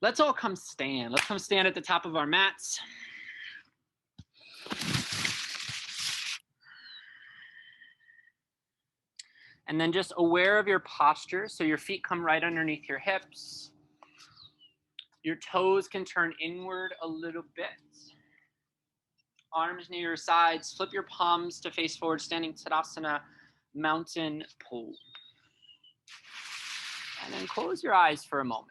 Let's all come stand. Let's come stand at the top of our mats. And then just aware of your posture. So your feet come right underneath your hips. Your toes can turn inward a little bit. Arms near your sides. Flip your palms to face forward, standing Tadasana, mountain pose. And then close your eyes for a moment.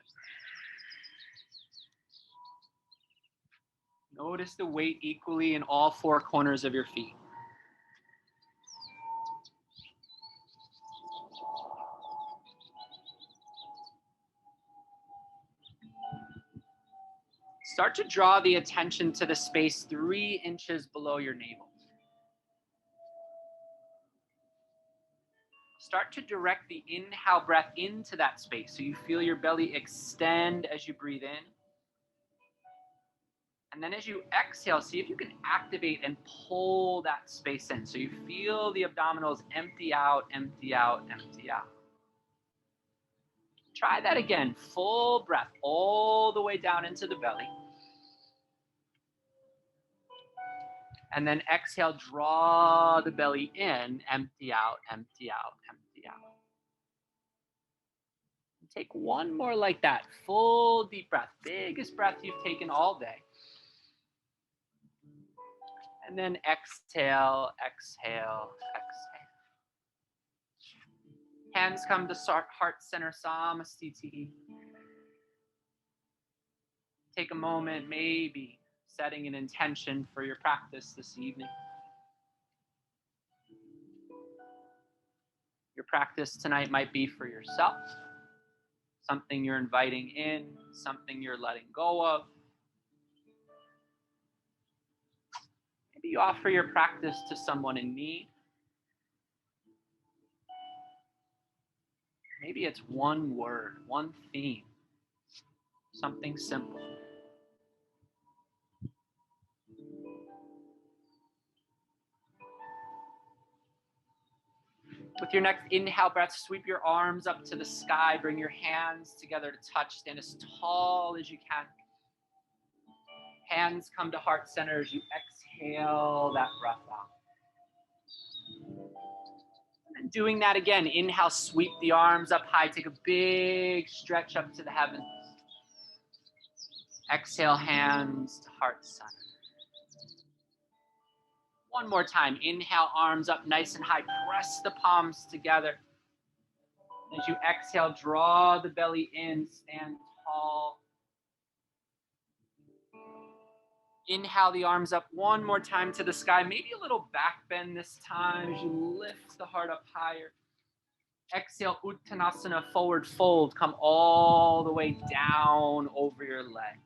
Notice the weight equally in all four corners of your feet. Start to draw the attention to the space 3 inches below your navel. Start to direct the inhale breath into that space so you feel your belly extend as you breathe in. And then as you exhale, see if you can activate and pull that space in. So you feel the abdominals empty out, empty out, empty out. Try that again. Full breath all the way down into the belly. And then exhale, draw the belly in, empty out, empty out, empty out. Take one more like that. Full deep breath. Biggest breath you've taken all day. And then exhale, exhale, exhale. Hands come to heart center, Samastiti. Take a moment, maybe setting an intention for your practice this evening. Your practice tonight might be for yourself, something you're inviting in, something you're letting go of. Maybe you offer your practice to someone in need. Maybe it's one word, one theme, something simple. With your next inhale breath, sweep your arms up to the sky. Bring your hands together to touch. Stand as tall as you can. Hands come to heart center as you exhale that breath out. And doing that again. Inhale, sweep the arms up high. Take a big stretch up to the heavens. Exhale, hands to heart center. One more time. Inhale, arms up nice and high. Press the palms together. As you exhale, draw the belly in. Stand tall. Inhale the arms up one more time to the sky. Maybe a little back bend this time as you lift the heart up higher. Exhale, Uttanasana, forward fold. Come all the way down over your leg.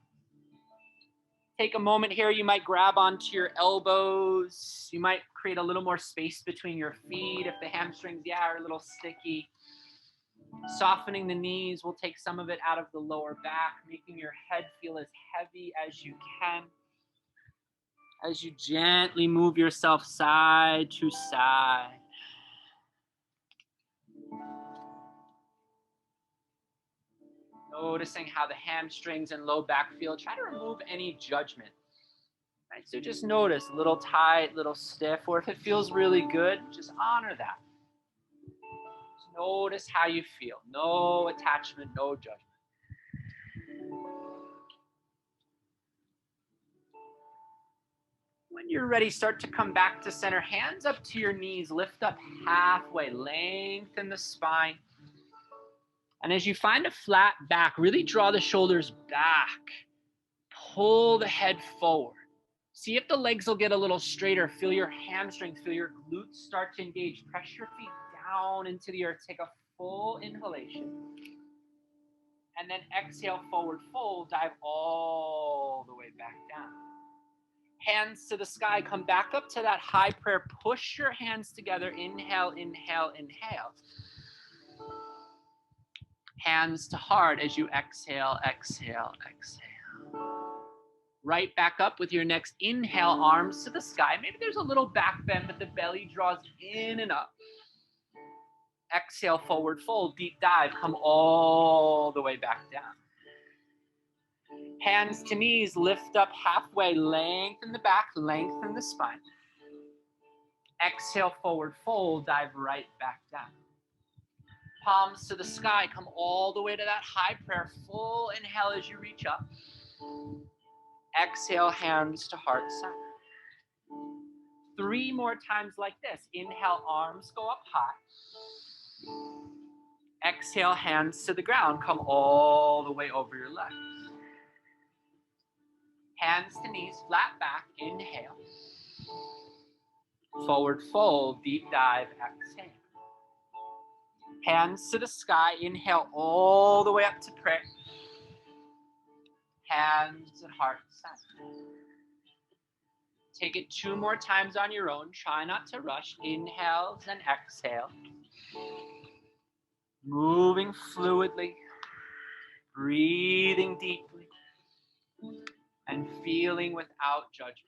Take a moment here. You might grab onto your elbows. You might create a little more space between your feet if the hamstrings, are a little sticky. Softening the knees will take some of it out of the lower back, making your head feel as heavy as you can. As you gently move yourself side to side. Noticing how the hamstrings and low back feel. Try to remove any judgment. Right? So just notice, a little tight, little stiff, or if it feels really good, just honor that. Just notice how you feel. No attachment, no judgment. When you're ready, start to come back to center. Hands up to your knees. Lift up halfway. Lengthen the spine. And as you find a flat back, really draw the shoulders back. Pull the head forward. See if the legs will get a little straighter. Feel your hamstrings, feel your glutes start to engage. Press your feet down into the earth. Take a full inhalation. And then exhale, forward fold. Dive all the way back down. Hands to the sky. Come back up to that high prayer. Push your hands together. Inhale, inhale, inhale. Hands to heart as you exhale, exhale, exhale. Right back up with your next inhale, arms to the sky. Maybe there's a little back bend, but the belly draws in and up. Exhale, forward fold, deep dive. Come all the way back down. Hands to knees, lift up halfway, lengthen the back, lengthen the spine. Exhale, forward fold, dive right back down. Palms to the sky, come all the way to that high prayer. Full inhale as you reach up. Exhale, hands to heart center. 3 more times like this. Inhale, arms go up high. Exhale, hands to the ground. Come all the way over your legs. Hands to knees, flat back. Inhale. Forward fold, deep dive, exhale. Hands to the sky. Inhale all the way up to prayer. Hands and heart center. Take it 2 more times on your own. Try not to rush. Inhales and exhale. Moving fluidly. Breathing deeply. And feeling without judgment.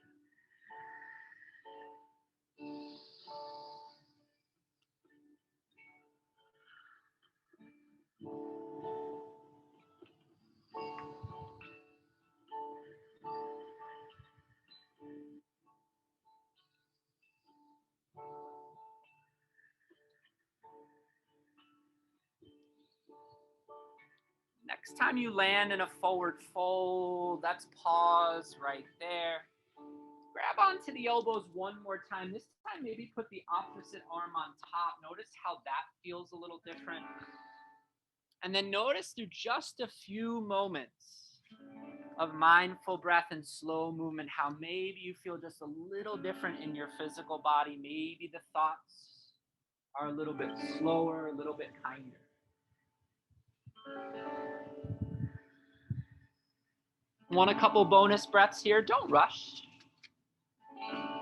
Next time you land in a forward fold, that's pause right there. Grab onto the elbows 1 more time. This time, maybe put the opposite arm on top. Notice how that feels a little different. And then notice through just a few moments of mindful breath and slow movement, how maybe you feel just a little different in your physical body. Maybe the thoughts are a little bit slower, a little bit kinder. Want a couple bonus breaths here? Don't rush.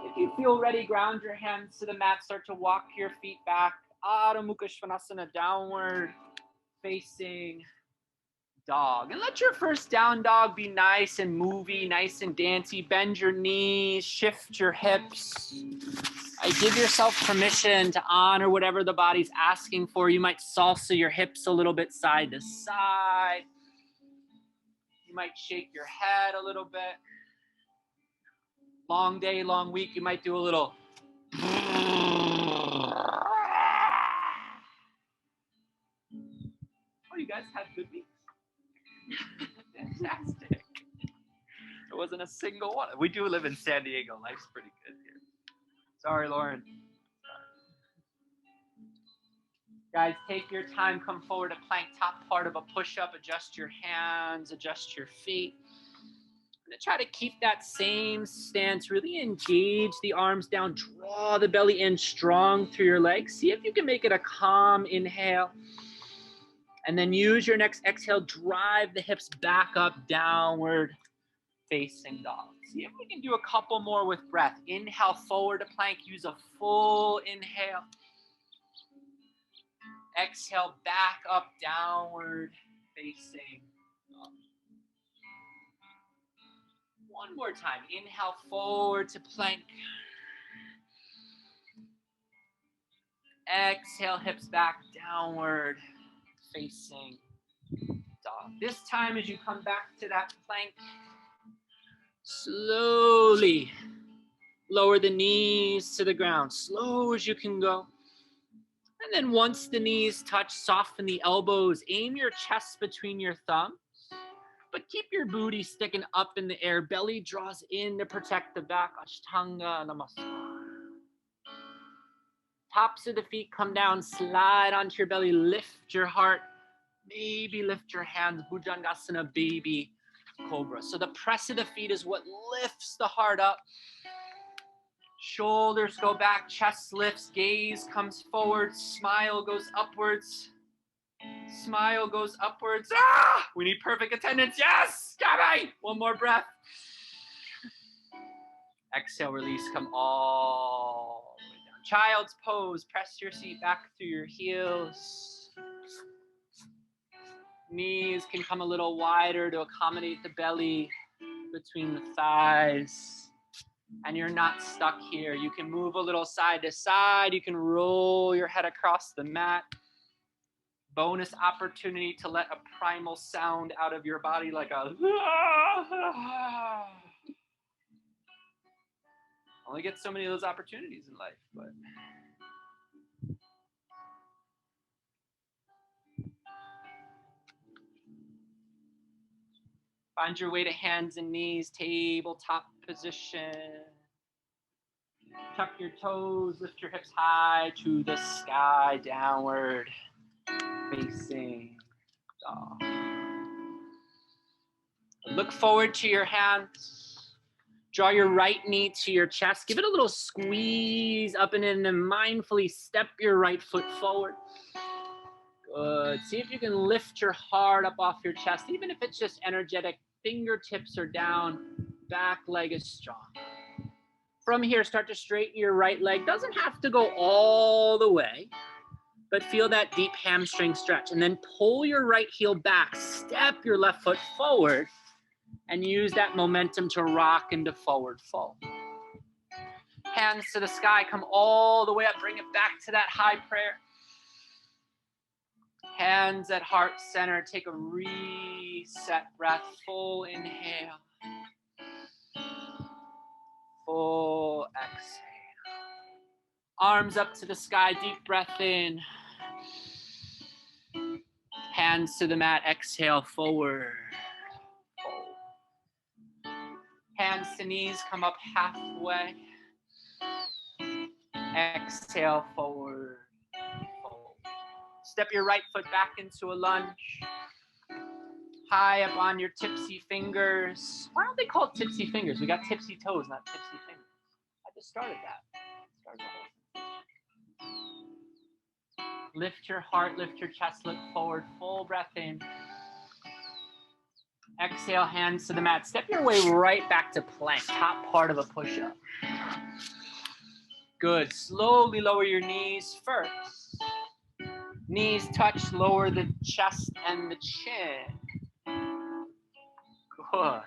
If you feel ready, ground your hands to the mat. Start to walk your feet back. Adho Mukha Svanasana, downward facing dog. And let your first down dog be nice and movie, nice and dancey. Bend your knees, shift your hips. Give yourself permission to honor whatever the body's asking for. You might salsa your hips a little bit side to side. You might shake your head a little bit. Long day, long week, you might do a little. Oh, you guys had good weeks. Fantastic. There wasn't a single one. We do live in San Diego. Life's pretty good here. Sorry, Lauren. Guys, take your time. Come forward to plank, top part of a push-up. Adjust your hands, adjust your feet. I'm going to try to keep that same stance. Really engage the arms down. Draw the belly in strong through your legs. See if you can make it a calm inhale. And then use your next exhale. Drive the hips back up, downward facing dog. See if we can do a couple more with breath. Inhale forward to plank. Use a full inhale. Exhale back up, downward facing dog. One more time. Inhale forward to plank. Exhale, hips back, downward facing dog. This time as you come back to that plank, slowly lower the knees to the ground, slow as you can go. And then once the knees touch, soften the elbows, aim your chest between your thumbs, but keep your booty sticking up in the air. Belly draws in to protect the back. Ashtanga Namaskar. Tops of the feet come down, slide onto your belly, lift your heart, maybe lift your hands, Bhujangasana, baby cobra. So the press of the feet is what lifts the heart up. Shoulders go back, chest lifts, gaze comes forward, smile goes upwards. Smile goes upwards. Ah! We need perfect attendance. Yes! Gabby! One more breath. Exhale, release, come all the way down. Child's pose. Press your seat back through your heels. Knees can come a little wider to accommodate the belly between the thighs. And you're not stuck here. You can move a little side to side. You can roll your head across the mat. Bonus opportunity to let a primal sound out of your body like a only get so many of those opportunities in life, but find your way to hands and knees, tabletop position. Tuck your toes, lift your hips high to the sky, downward facing dog. Look forward to your hands. Draw your right knee to your chest. Give it a little squeeze up and in, and mindfully step your right foot forward. Good. See if you can lift your heart up off your chest, even if it's just energetic. Fingertips are down, back leg is strong. From here, start to straighten your right leg. Doesn't have to go all the way, but feel that deep hamstring stretch. And then pull your right heel back, step your left foot forward, and use that momentum to rock into forward fold. Hands to the sky, come all the way up, bring it back to that high prayer. Hands at heart center, take a reset breath, full inhale, full exhale. Arms up to the sky, deep breath in. Hands to the mat, exhale, forward. Fold. Hands to knees, come up halfway. Exhale, forward. Fold. Step your right foot back into a lunge. High up on your tipsy fingers. Why don't they call it tipsy fingers? We got tipsy toes, not tipsy fingers. I just started that. Lift your heart, lift your chest, look forward, full breath in. Exhale, hands to the mat. Step your way right back to plank, top part of a push-up. Good. Slowly lower your knees first. Knees touch, lower the chest and the chin. Good.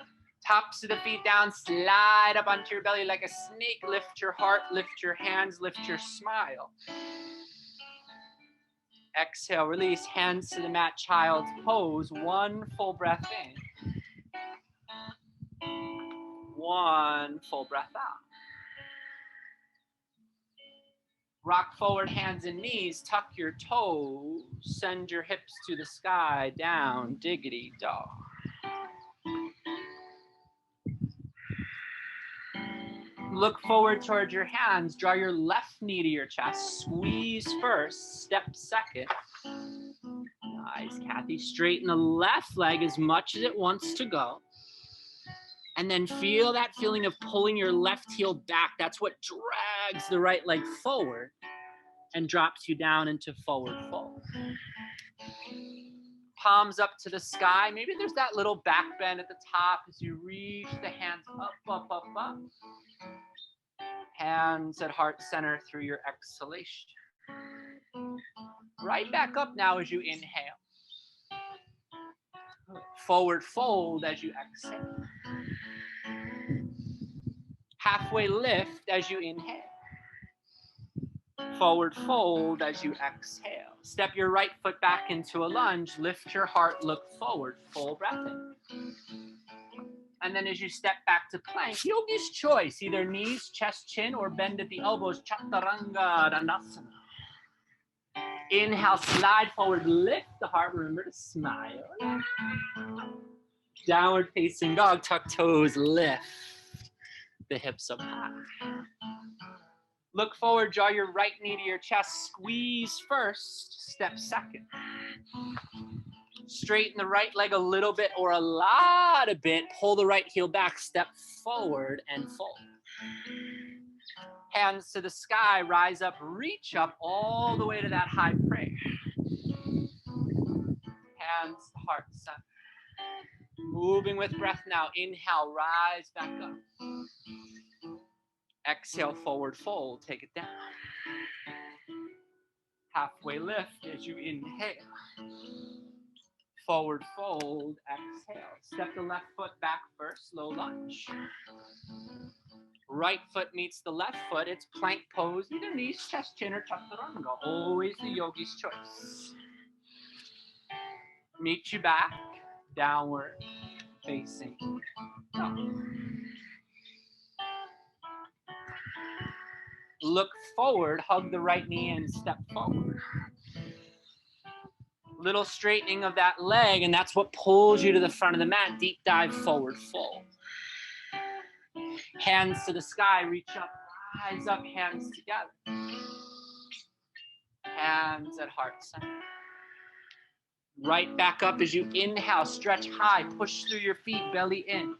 Tops of the feet down, slide up onto your belly like a snake. Lift your heart, lift your hands, lift your smile. Exhale, release, hands to the mat, child's pose. One full breath in. One full breath out. Rock forward, hands and knees, tuck your toes, send your hips to the sky, down, diggity dog. Look forward towards your hands, draw your left knee to your chest, squeeze first, step second. Nice, Kathy. Straighten the left leg as much as it wants to go. And then feel that feeling of pulling your left heel back. That's what drags the right leg forward and drops you down into forward fold. Palms up to the sky. Maybe there's that little back bend at the top as you reach the hands up, up, up, up. Hands at heart center through your exhalation. Right back up now as you inhale. Forward fold as you exhale. Halfway lift as you inhale. Forward fold as you exhale. Step your right foot back into a lunge. Lift your heart, look forward. Full breath in. And then as you step back to plank, yogi's choice. Either knees, chest, chin, or bend at the elbows. Chaturanga Dandasana. Inhale, slide forward, lift the heart. Remember to smile. Downward facing dog, tuck toes, lift the hips up high. Look forward, draw your right knee to your chest, squeeze first, step second. Straighten the right leg a little bit or a lot a bit, pull the right heel back, step forward and fold. Hands to the sky, rise up, reach up all the way to that high prayer. Hands to heart center. Moving with breath now. Inhale, rise back up. Exhale, forward fold. Take it down. Halfway lift as you inhale. Forward fold. Exhale. Step the left foot back first. Slow lunge. Right foot meets the left foot. It's plank pose. Either knees, chest, chin, or chaturanga. Always the yogi's choice. Meet you back, downward facing dog. Look forward, hug the right knee and step forward. Little straightening of that leg, and that's what pulls you to the front of the mat. Deep dive forward fold. Hands to the sky, reach up, rise up, hands together. Hands at heart center. Right back up as you inhale, stretch high, push through your feet, belly in.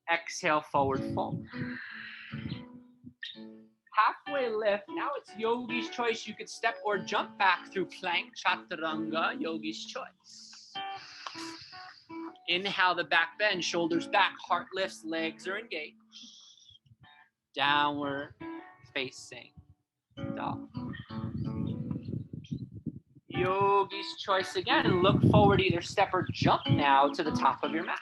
Exhale, forward fold. Halfway lift. Now it's yogi's choice. You could step or jump back through plank, chaturanga, yogi's choice. Inhale the back bend, shoulders back, heart lifts, legs are engaged. Downward facing dog. Yogi's choice again. Look forward, either step or jump now to the top of your mat.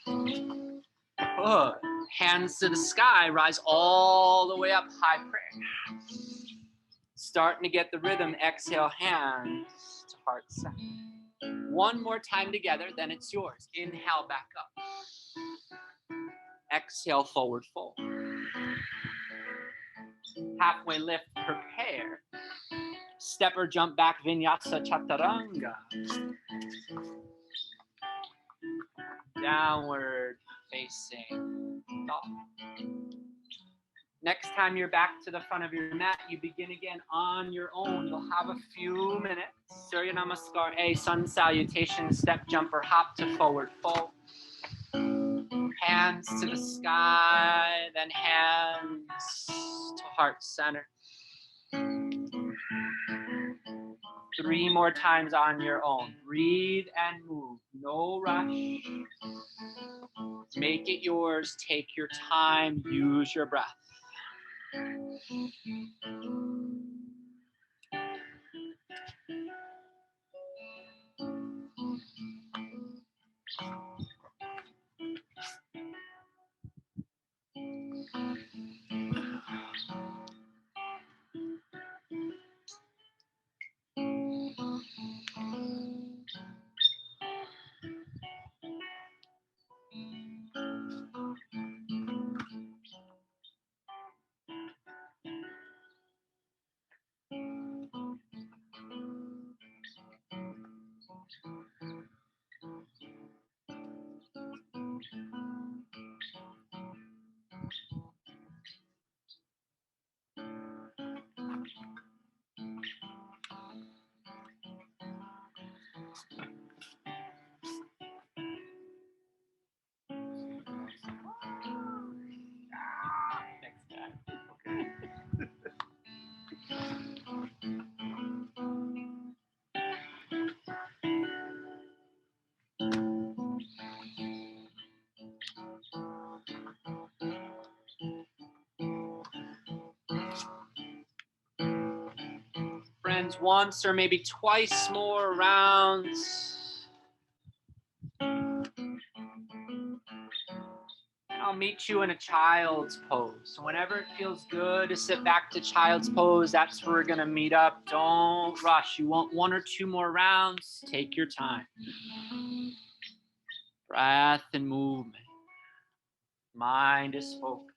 Good. Hands to the sky, rise all the way up, high prayer. Starting to get the rhythm, exhale, hands to heart center. One more time together, then it's yours. Inhale, back up. Exhale, forward fold. Halfway lift, prepare. Step or jump back, vinyasa chaturanga. Downward facing dog. Next time you're back to the front of your mat, you begin again on your own. You'll have a few minutes. Surya Namaskar, A, sun salutation, step, jump, or hop to forward fold. Hands to the sky, then hands to heart center. 3 more times on your own. Breathe and move. No rush. Make it yours. Take your time. Use your breath. Next time. Okay. Friends, once or maybe twice more rounds. I'll meet you in a child's pose. So whenever it feels good to sit back to child's pose, that's where we're going to meet up. Don't rush. You want 1 or 2 more rounds? Take your time. Breath and movement. Mind is focused.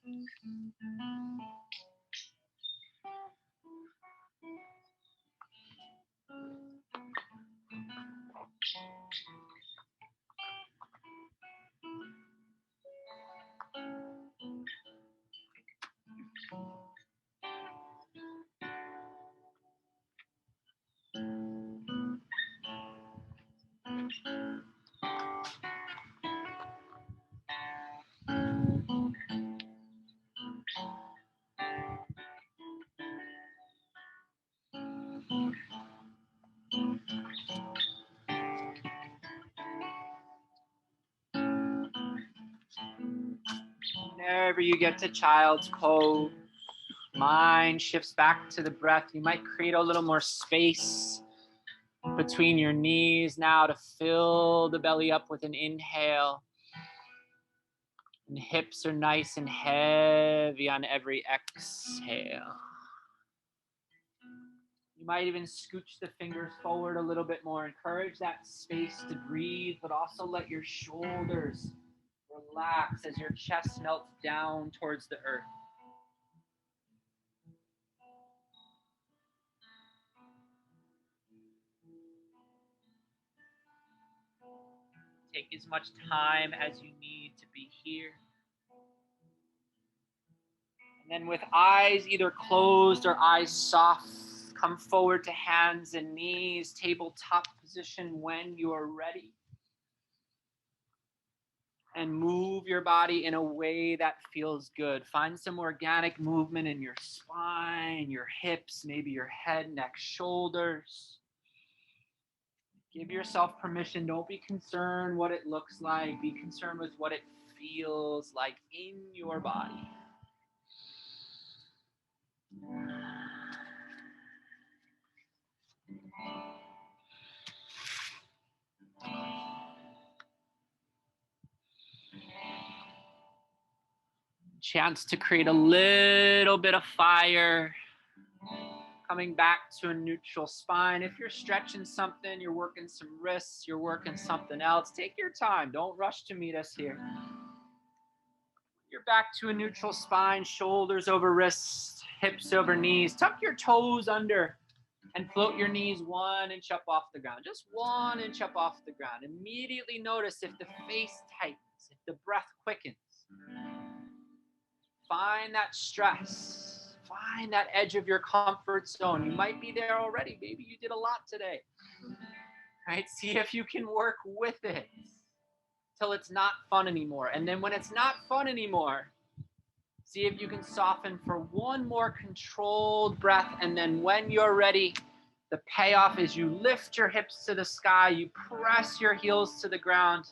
Whenever you get to child's pose, mind shifts back to the breath. You might create a little more space between your knees now to fill the belly up with an inhale. And hips are nice and heavy on every exhale. You might even scooch the fingers forward a little bit more. Encourage that space to breathe, but also let your shoulders relax as your chest melts down towards the earth. Take as much time as you need to be here. And then with eyes either closed or eyes soft, come forward to hands and knees, tabletop position when you are ready. And move your body in a way that feels good. Find some organic movement in your spine, your hips, maybe your head, neck, shoulders. Give yourself permission. Don't be concerned what it looks like. Be concerned with what it feels like in your body. Chance to create a little bit of fire. Coming back to a neutral spine. If you're stretching something, you're working some wrists, you're working something else, take your time. Don't rush to meet us here. You're back to a neutral spine, shoulders over wrists, hips over knees. Tuck your toes under and float your knees 1 inch up off the ground. Just 1 inch up off the ground. Immediately notice if the face tightens, if the breath quickens. Find that stress. Find that edge of your comfort zone. You might be there already. Maybe you did a lot today. Right? See if you can work with it till it's not fun anymore. And then when it's not fun anymore, see if you can soften for one more controlled breath. And then when you're ready, the payoff is you lift your hips to the sky, you press your heels to the ground,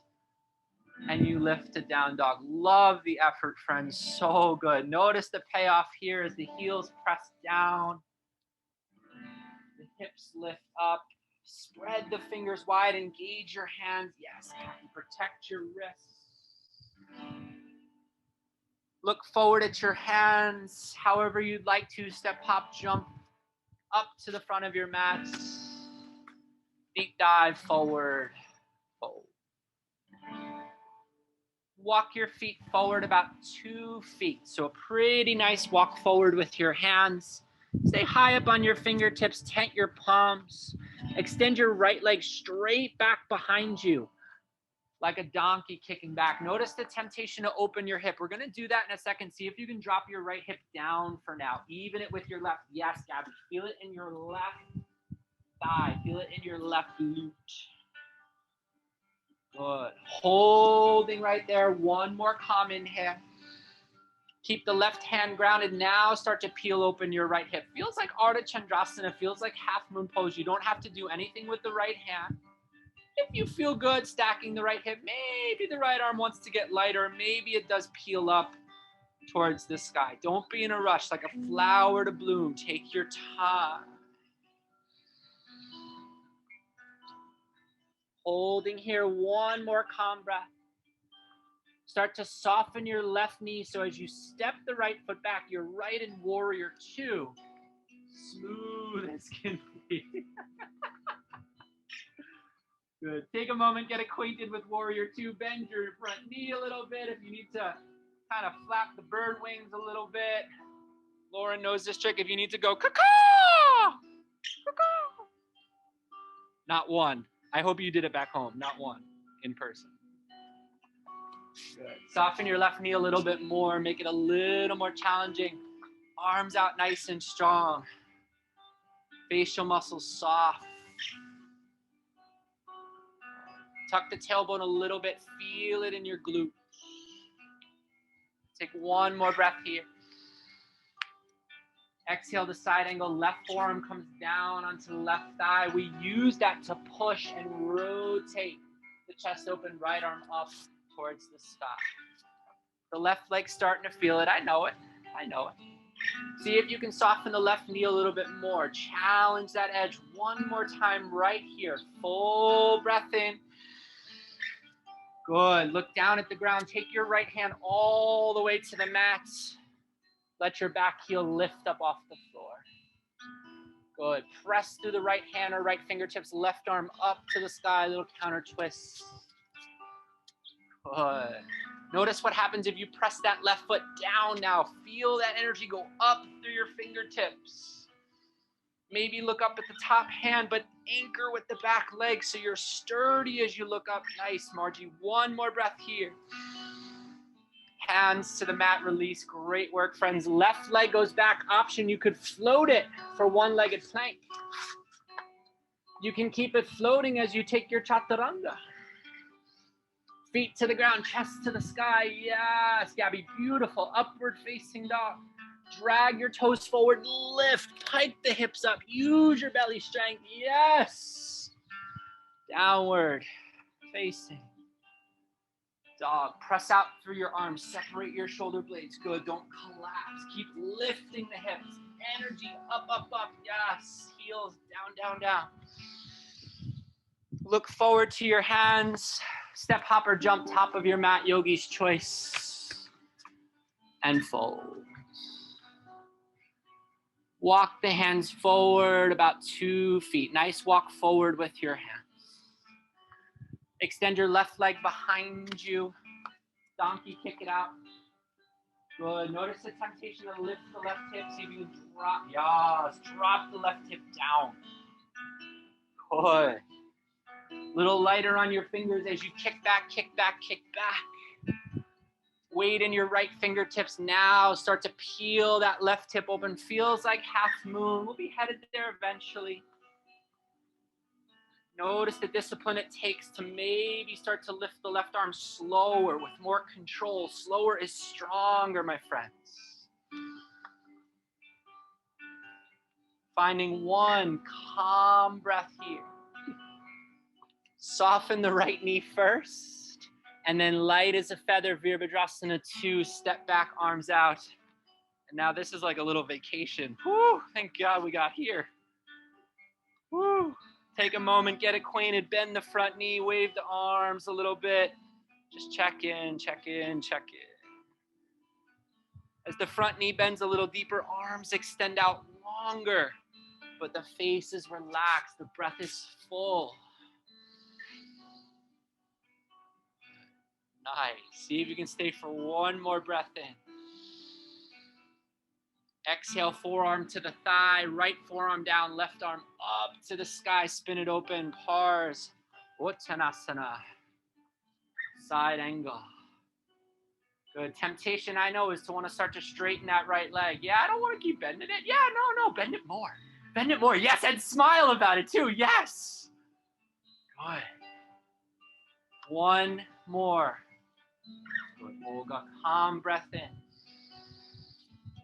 and you lift to down dog. Love the effort, friends. So good. Notice the payoff here as the heels press down. The hips lift up. Spread the fingers wide. Engage your hands. Yes, protect your wrists. Look forward at your hands. However you'd like to. Step, hop, jump up to the front of your mat. Deep dive forward. Fold. Walk your feet forward about 2 feet. So a pretty nice walk forward with your hands. Stay high up on your fingertips, tent your palms. Extend your right leg straight back behind you, like a donkey kicking back. Notice the temptation to open your hip. We're going to do that in a second. See if you can drop your right hip down for now. Even it with your left. Yes, Gabby. Feel it in your left thigh. Feel it in your left glute. Good. Holding right there. One more calm inhale. Keep the left hand grounded. Now start to peel open your right hip. Feels like Ardha Chandrasana. Feels like half moon pose. You don't have to do anything with the right hand. If you feel good stacking the right hip, maybe the right arm wants to get lighter. Maybe it does peel up towards the sky. Don't be in a rush, like a flower to bloom. Take your time. Holding here, one more calm breath. Start to soften your left knee so as you step the right foot back, you're right in warrior 2. Smooth as can be. Good. Take a moment, get acquainted with warrior 2. Bend your front knee a little bit if you need to kind of flap the bird wings a little bit. Lauren knows this trick. If you need to go, caw-caw! Caw-caw! Not one. I hope you did it back home. Not one in person. Good. Soften your left knee a little bit more. Make it a little more challenging. Arms out nice and strong. Facial muscles soft. Tuck the tailbone a little bit. Feel it in your glute. Take one more breath here. Exhale to side angle. Left forearm comes down onto the left thigh. We use that to push and rotate the chest open. Right arm up towards the sky. The left leg's starting to feel it. I know it. I know it. See if you can soften the left knee a little bit more. Challenge that edge one more time right here. Full breath in. Good. Look down at the ground. Take your right hand all the way to the mat. Let your back heel lift up off the floor. Good. Press through the right hand or right fingertips, left arm up to the sky, little counter twist. Good. Notice what happens if you press that left foot down now. Feel that energy go up through your fingertips. Maybe look up at the top hand, but anchor with the back leg so you're sturdy as you look up. Nice, Margie. One more breath here. Hands to the mat, release. Great work, friends. Left leg goes back. Option, you could float it for one-legged plank. You can keep it floating as you take your chaturanga. Feet to the ground, chest to the sky. Yes, Gabby, beautiful. Upward facing dog. Drag your toes forward, lift, pike the hips up. Use your belly strength. Yes. Downward facing dog. Press out through your arms. Separate your shoulder blades. Good. Don't collapse. Keep lifting the hips. Energy up, up, up. Yes. Heels down, down, down. Look forward to your hands. Step, hop, or jump top of your mat. Yogi's choice. And fold. Walk the hands forward about 2 feet. Nice walk forward with your hands. Extend your left leg behind you. Donkey, kick it out. Good. Notice the temptation to lift the left hip. See if you can drop. Yes. Drop the left hip down. Good. Little lighter on your fingers as you kick back, kick back, kick back. Weight in your right fingertips now. Start to peel that left hip open. Feels like half moon. We'll be headed there eventually. Notice the discipline it takes to maybe start to lift the left arm slower with more control. Slower is stronger, my friends. Finding one calm breath here. Soften the right knee first, and then light as a feather, Virabhadrasana 2, step back, arms out. And now this is like a little vacation. Whew, thank God we got here. Whew. Take a moment, get acquainted, bend the front knee, wave the arms a little bit. Just check in, check in, check in. As the front knee bends a little deeper, arms extend out longer, but the face is relaxed, the breath is full. Nice. See if you can stay for one more breath in. Exhale, forearm to the thigh, right forearm down, left arm up to the sky, spin it open, pars, Uttanasana, side angle. Good. Temptation, I know, is to want to start to straighten that right leg. Yeah, I don't want to keep bending it. Yeah, no, bend it more. Bend it more. Yes, and smile about it too. Yes. Good. One more. Good. Olga, calm breath in.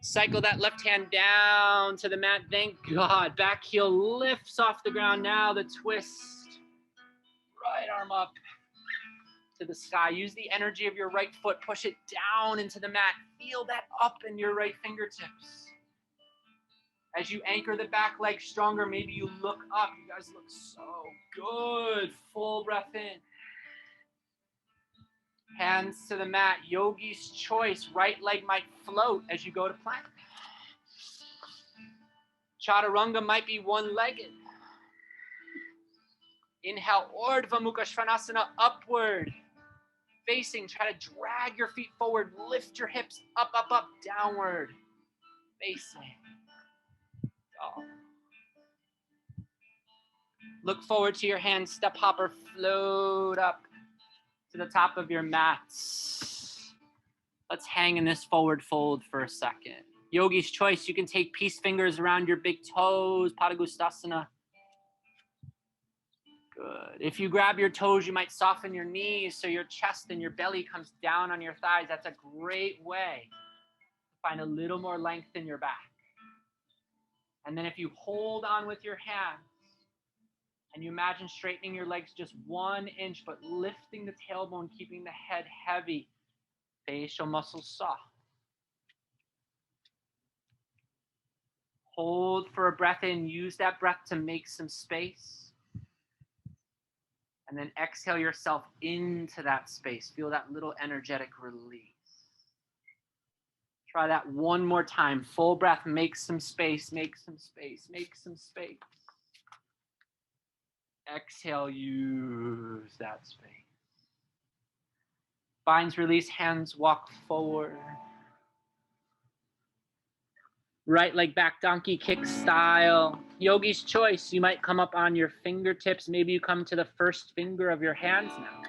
Cycle that left hand down to the mat. Thank God. Back heel lifts off the ground now. The twist. Right arm up to the sky. Use the energy of your right foot. Push it down into the mat. Feel that up in your right fingertips. As you anchor the back leg stronger, maybe you look up. You guys look so good. Full breath in. Hands to the mat. Yogi's choice. Right leg might float as you go to plank. Chaturanga might be one-legged. Inhale, Urdhva Mukha Svanasana, upward facing. Try to drag your feet forward. Lift your hips up, up, up, downward facing. Dog. Look forward to your hands. Step hopper, float up to the top of your mats. Let's hang in this forward fold for a second. Yogi's choice, you can take peace fingers around your big toes, Padangusthasana. Good. If you grab your toes, you might soften your knees so your chest and your belly comes down on your thighs. That's a great way to find a little more length in your back. And then if you hold on with your hands and you imagine straightening your legs just 1 inch, but lifting the tailbone, keeping the head heavy, facial muscles soft. Hold for a breath in. Use that breath to make some space. And then exhale yourself into that space. Feel that little energetic release. Try that one more time. Full breath. Make some space. Make some space. Make some space. Exhale. Use that space. Binds, release, hands walk forward. Right leg back, donkey kick style. Yogi's choice. You might come up on your fingertips. Maybe you come to the first finger of your hands now.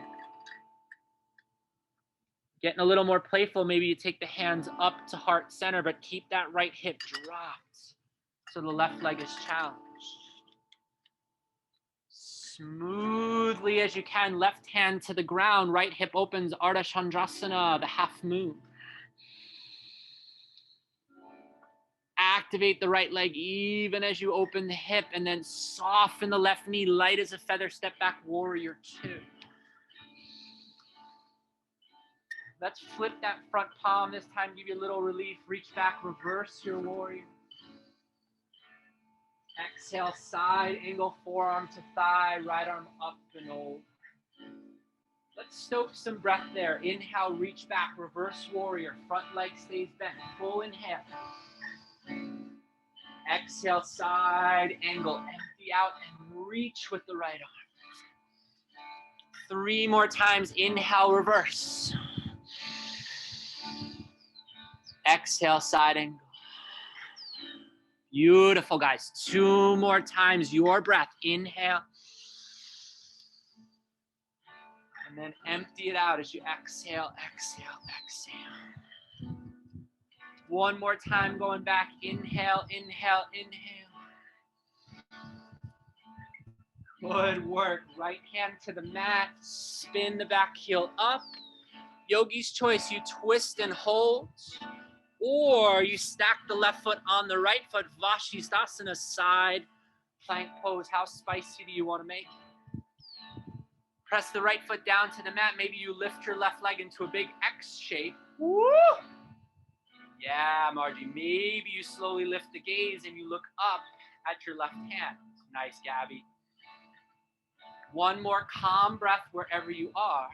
Getting a little more playful, maybe you take the hands up to heart center, but keep that right hip dropped so the left leg is challenged. Smoothly as you can, left hand to the ground, right hip opens, Ardha Chandrasana, the half moon. Activate the right leg even as you open the hip, and then soften the left knee, light as a feather, step back, warrior two. Let's flip that front palm this time, give you a little relief, reach back, reverse your warrior. Exhale, side angle, forearm to thigh, right arm up and over. Let's stoke some breath there. Inhale, reach back, reverse warrior, front leg stays bent, full inhale. Exhale, side angle, empty out and reach with the right arm. 3 more times, inhale, reverse. Exhale, side angle. Beautiful, guys. 2 more times, your breath. Inhale. And then empty it out as you exhale, exhale, exhale. 1 more time, going back. Inhale, inhale, inhale. Good work. Right hand to the mat. Spin the back heel up. Yogi's choice, you twist and hold. Or you stack the left foot on the right foot. Vashisthasana, side plank pose. How spicy do you want to make it? Press the right foot down to the mat. Maybe you lift your left leg into a big X shape. Woo! Yeah, Margie. Maybe you slowly lift the gaze and you look up at your left hand. Nice, Gabby. 1 more calm breath wherever you are.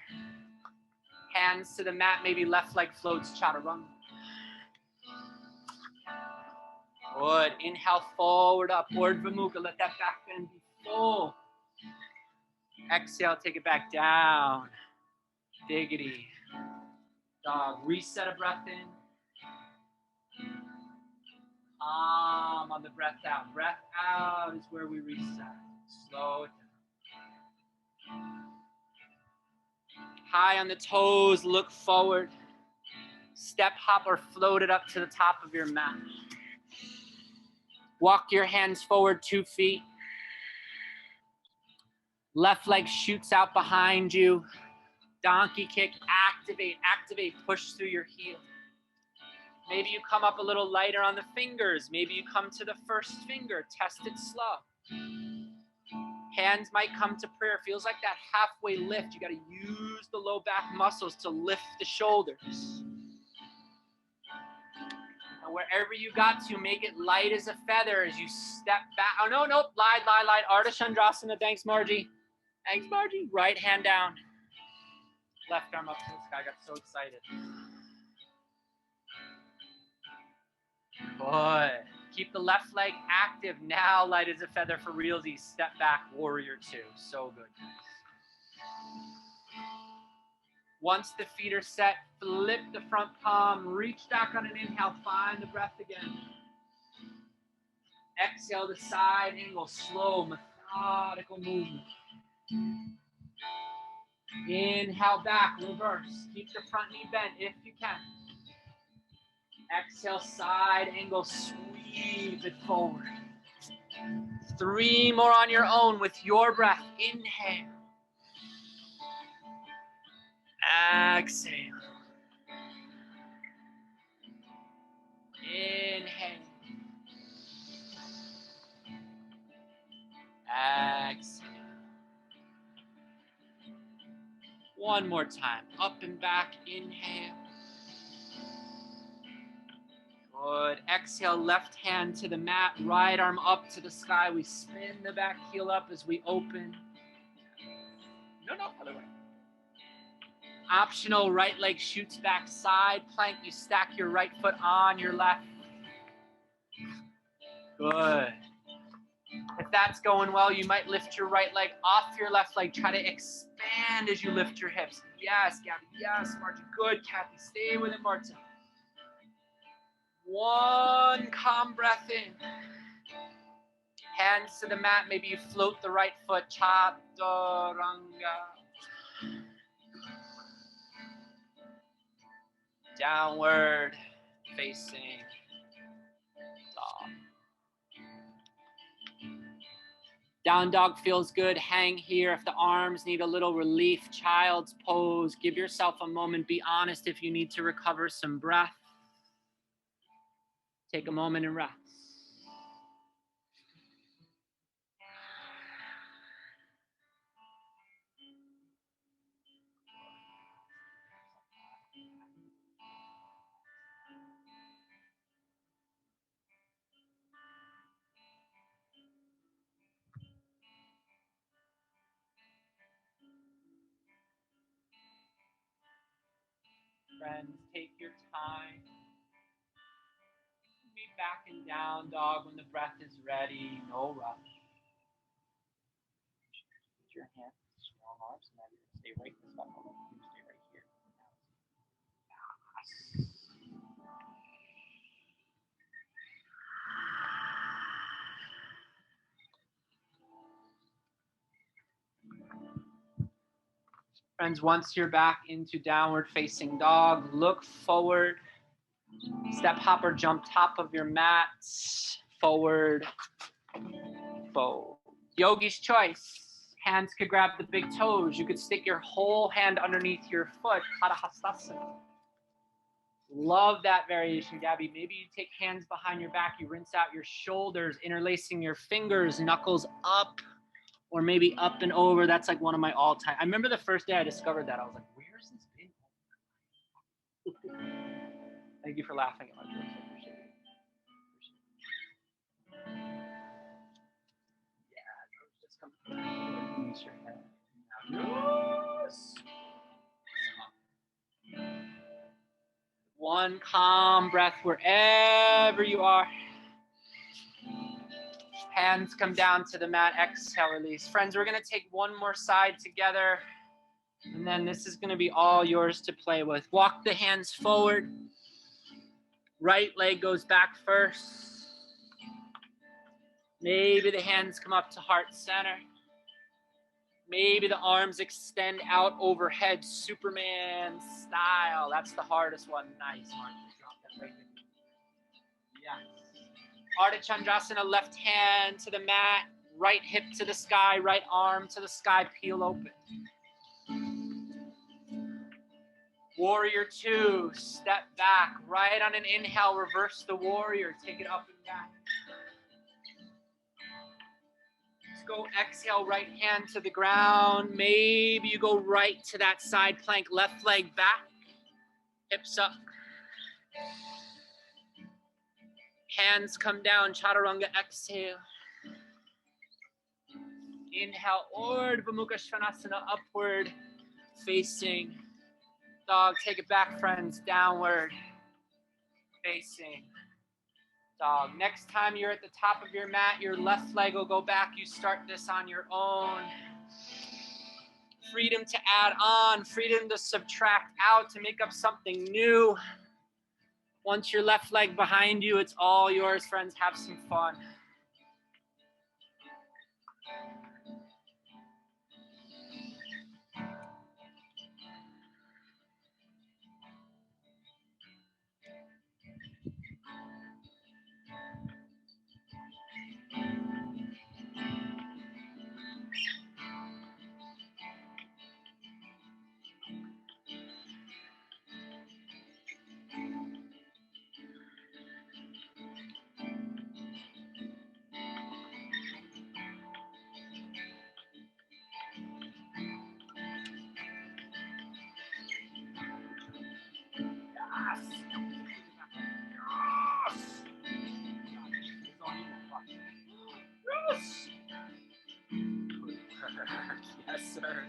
Hands to the mat. Maybe left leg floats, chaturanga. Good. Inhale, forward, up. Urdhva Mukha. Let that back bend be full. Exhale, take it back down. Diggity. Dog. Reset a breath in. On the breath out. Breath out is where we reset. Slow it down. High on the toes, look forward. Step, hop, or float it up to the top of your mat. Walk your hands forward 2 feet. Left leg shoots out behind you. Donkey kick, activate, activate, push through your heel. Maybe you come up a little lighter on the fingers. Maybe you come to the first finger, test it slow. Hands might come to prayer. Feels like that halfway lift. You got to use the low back muscles to lift the shoulders. And wherever you got to, make it light as a feather as you step back. Oh, no, nope. Light. Ardha Chandrasana. Thanks, Margie. Thanks, Margie. Right hand down. Left arm up to the sky. I got so excited. Good. Keep the left leg active. Now, light as a feather for realsies. Step back, warrior two. So good. Once the feet are set, flip the front palm. Reach back on an inhale. Find the breath again. Exhale to side angle. Slow, methodical movement. Inhale back, reverse. Keep the front knee bent if you can. Exhale, side angle, sweep it forward. 3 more on your own with your breath. Inhale. Exhale. Inhale. Exhale. One more time. Up and back. Inhale. Good. Exhale, left hand to the mat, right arm up to the sky. We spin the back heel up as we open. No, other way. Optional, right leg shoots back, side plank. You stack your right foot on your left. Good. If that's going well, you might lift your right leg off your left leg. Try to expand as you lift your hips. Yes, Gabby. Yes, Martin. Good, Kathy. Stay with it, Martin. One calm breath in. Hands to the mat. Maybe you float the right foot. Chaturanga. Downward facing dog. Down dog feels good. Hang here. If the arms need a little relief, child's pose. Give yourself a moment. Be honest if you need to recover some breath. Take a moment and rest. Friends, take your time. Be back and down dog when the breath is ready. No rush. Put your hands, strong arms, and then stay right this up. Stay right here. Friends, once you're back into downward facing dog, look forward. Step, hop, or jump top of your mat. Forward, fold. Yogi's choice. Hands could grab the big toes. You could stick your whole hand underneath your foot. Padahastasana. Love that variation, Gabby. Maybe you take hands behind your back. You rinse out your shoulders, interlacing your fingers, knuckles up, or maybe up and over. That's like one of my all-time. I remember the first day I discovered that. I was like, where's this been? Thank you for laughing at my jokes. I appreciate it. Yeah, just come. Release your head. Yes. One calm breath wherever you are. Hands come down to the mat. Exhale, release. Friends, we're going to take one more side together. And then this is going to be all yours to play with. Walk the hands forward. Right leg goes back first. Maybe the hands come up to heart center. Maybe the arms extend out overhead, Superman style. That's the hardest one. Nice, Mark. Drop that right there. Yes. Ardha Chandrasana, left hand to the mat, right hip to the sky, right arm to the sky, peel open. Warrior two, step back. Right on an inhale, reverse the warrior. Take it up and back. Let's go, exhale, right hand to the ground. Maybe you go right to that side plank, left leg back, hips up. Hands come down, chaturanga, exhale. Inhale, Urdhva Mukha Svanasana, upward facing dog. Take it back, friends, downward facing dog. Next time you're at the top of your mat, your left leg will go back. You start this on your own. Freedom to add on, freedom to subtract out, to make up something new. Once your left leg behind you, it's all yours, friends. Have some fun. Yes. Yes, sir.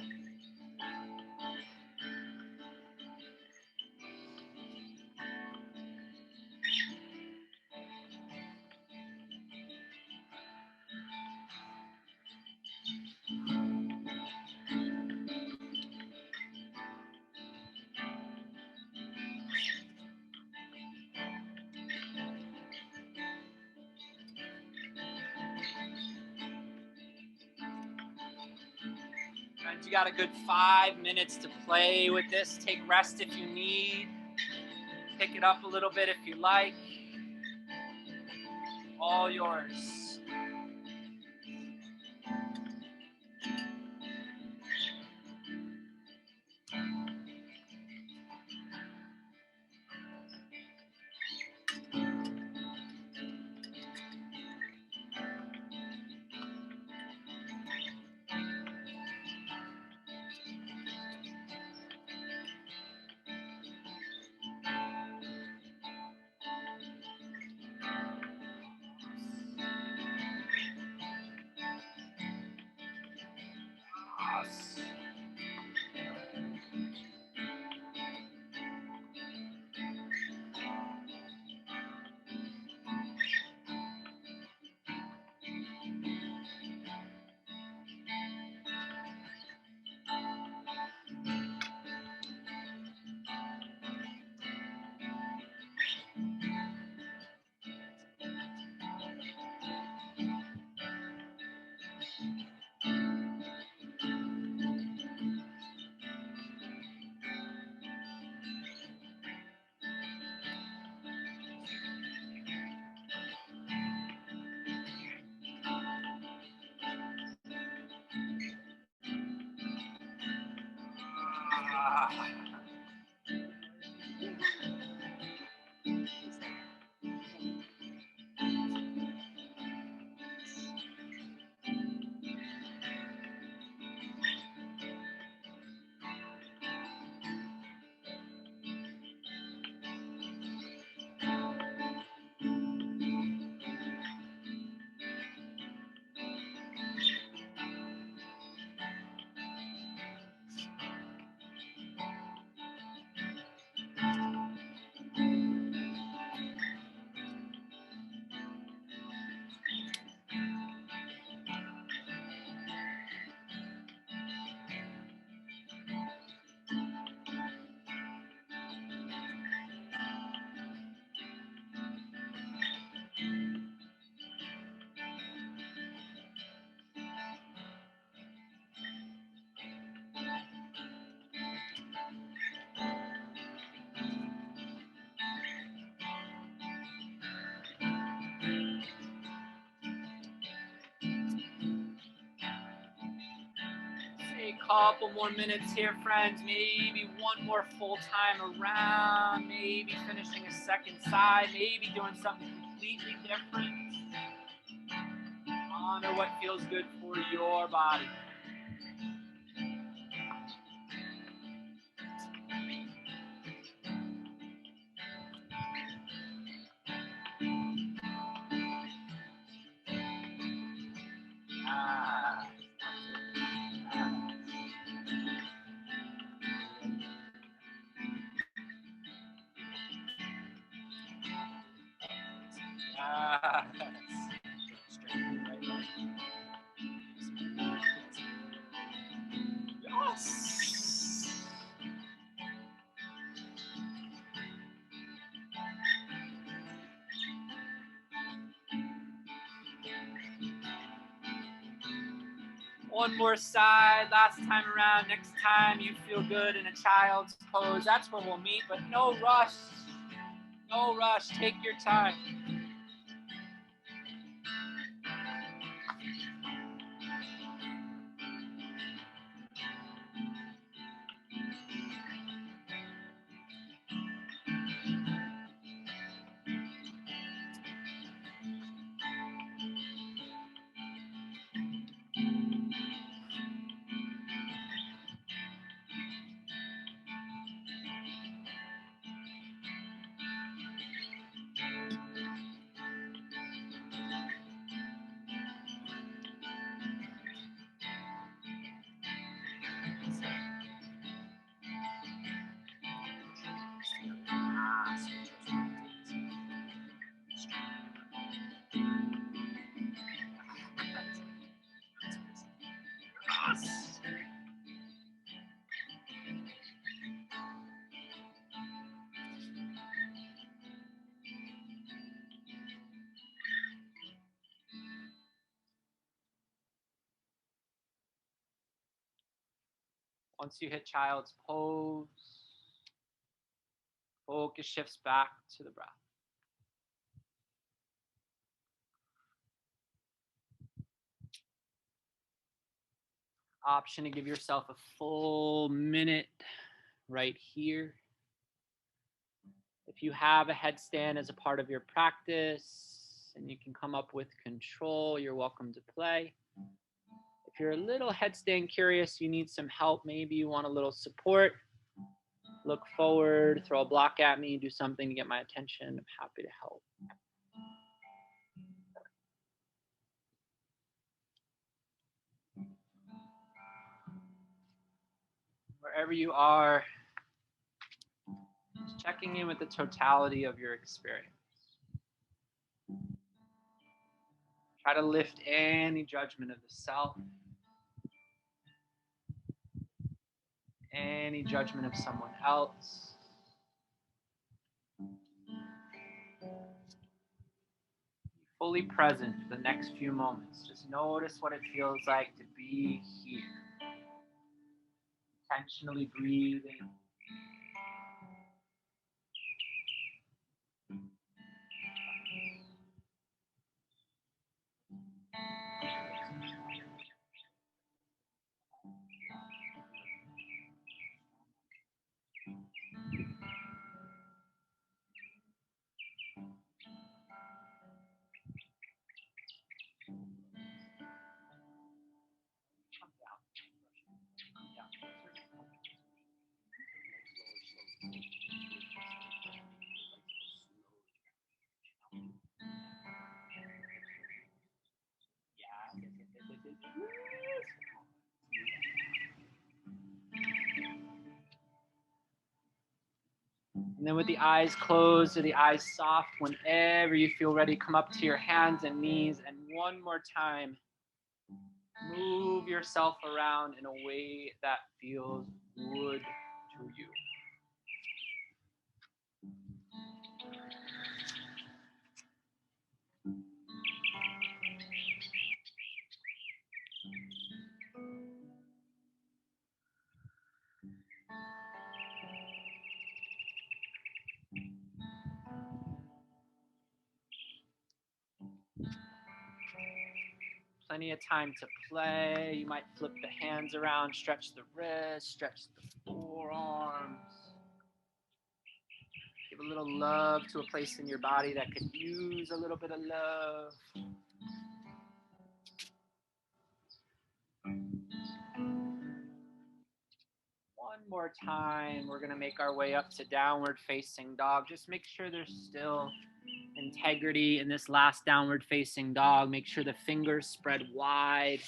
Friends, you got a good 5 minutes to play with this. Take rest if you need. Pick it up a little bit if you like. All yours. A couple more minutes here, friends. Maybe one more full time around. Maybe finishing a second side. Maybe doing something completely different. Honor what feels good for your body. Yes. One more side, last time around. Next time you feel good in a child's pose, that's where we'll meet, but no rush. No rush, take your time. Once you hit child's pose, focus shifts back to the breath. Option to give yourself a full minute right here. If you have a headstand as a part of your practice and you can come up with control, you're welcome to play. If you're a little headstand curious, you need some help, maybe you want a little support, look forward, throw a block at me, do something to get my attention, I'm happy to help. Wherever you are, just checking in with the totality of your experience. Try to lift any judgment of the self, any judgment of someone else. Fully present for the next few moments. Just notice what it feels like to be here. Intentionally breathing. And then with the eyes closed or the eyes soft, whenever you feel ready, come up to your hands and knees. And one more time, move yourself around in a way that feels good to you. Plenty of time to play. You might flip the hands around, stretch the wrists, stretch the forearms. Give a little love to a place in your body that could use a little bit of love. One more time, we're gonna make our way up to downward facing dog. Just make sure there's still integrity in this last downward facing dog. Make sure the fingers spread wide,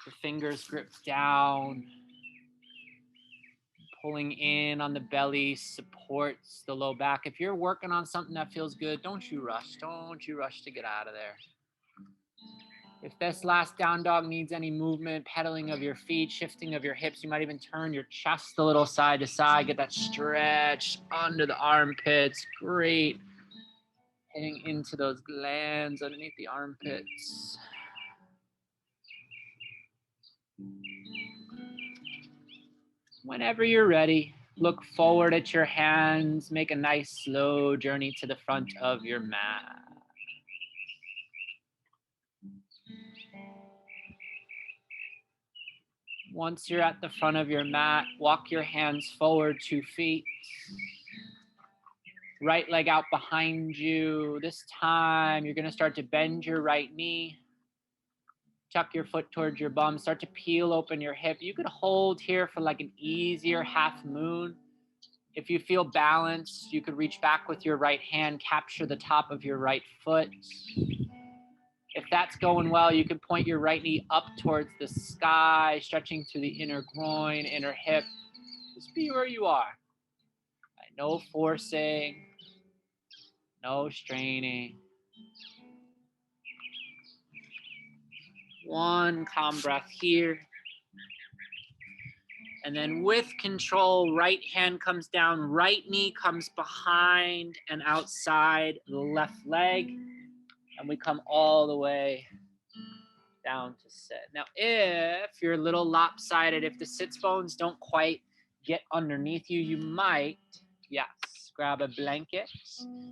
the fingers grip down. Pulling in on the belly supports the low back. If you're working on something that feels good, don't you rush. Don't you rush to get out of there. If this last down dog needs any movement, pedaling of your feet, shifting of your hips, you might even turn your chest a little side to side, get that stretch under the armpits. Great. Hitting into those glands underneath the armpits. Whenever you're ready, look forward at your hands. Make a nice slow journey to the front of your mat. Once you're at the front of your mat, walk your hands forward 2 feet. Right leg out behind you. This time, you're going to start to bend your right knee. Tuck your foot towards your bum. Start to peel open your hip. You could hold here for like an easier half moon. If you feel balanced, you could reach back with your right hand, capture the top of your right foot. If that's going well, you can point your right knee up towards the sky, stretching through the inner groin, inner hip. Just be where you are. No forcing, no straining. One calm breath here. And then with control, right hand comes down, right knee comes behind and outside the left leg. And we come all the way down to sit. Now, if you're a little lopsided, if the sits bones don't quite get underneath you, you might, yes, grab a blanket.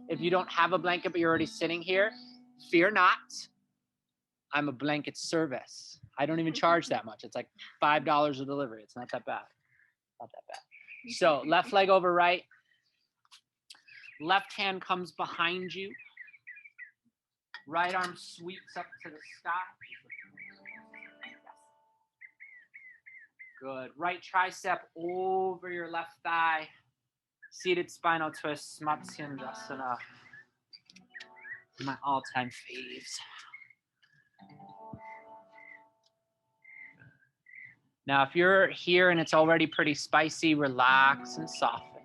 If you don't have a blanket, but you're already sitting here, fear not. I'm a blanket service. I don't even charge that much. It's like $5 a delivery. It's not that bad. Not that bad. So left leg over right. Left hand comes behind you. Right arm sweeps up to the sky. Good. Right tricep over your left thigh. Seated spinal twist, Matsyendrasana. My all-time faves. Now, if you're here and it's already pretty spicy, relax and soften.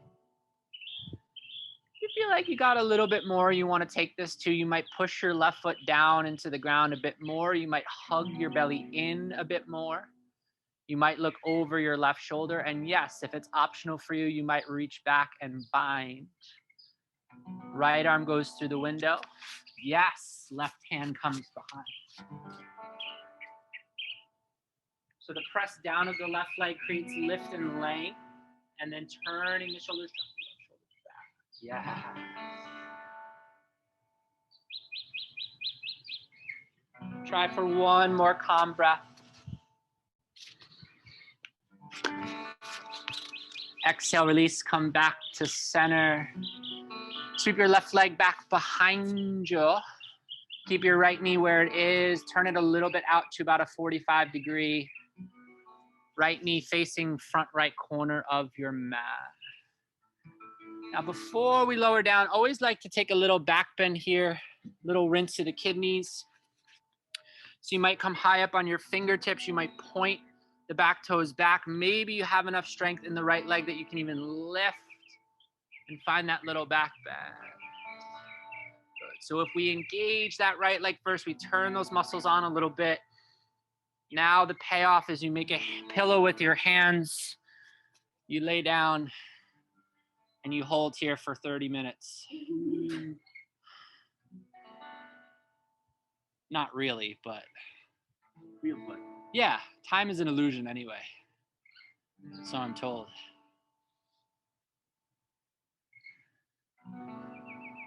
If you feel like you got a little bit more you want to take this to, you might push your left foot down into the ground a bit more. You might hug your belly in a bit more. You might look over your left shoulder. And yes, if it's optional for you, you might reach back and bind. Right arm goes through the window. Yes, left hand comes behind. So the press down of the left leg creates lift and length, and then turning the shoulders back. Yeah. Try for one more calm breath. Exhale, release, come back to center. Sweep your left leg back behind you. Keep your right knee where it is. Turn it a little bit out to about a 45-degree. Right knee facing front right corner of your mat. Now, before we lower down, always like to take a little back bend here, little rinse of the kidneys. So you might come high up on your fingertips. You might point the back toes back. Maybe you have enough strength in the right leg that you can even lift and find that little back bend. Good. So if we engage that right leg first, we turn those muscles on a little bit. Now the payoff is you make a pillow with your hands. You lay down and you hold here for 30 minutes. Not really, but yeah, time is an illusion anyway. So I'm told.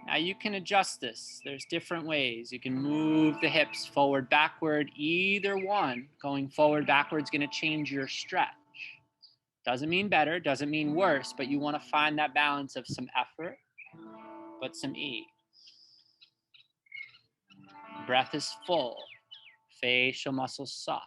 Now you can adjust this. There's different ways. You can move the hips forward, backward, either one. Going forward, backward is going to change your stretch. Doesn't mean better, doesn't mean worse, but you want to find that balance of some effort, but some ease. Breath is full. Facial muscles soft.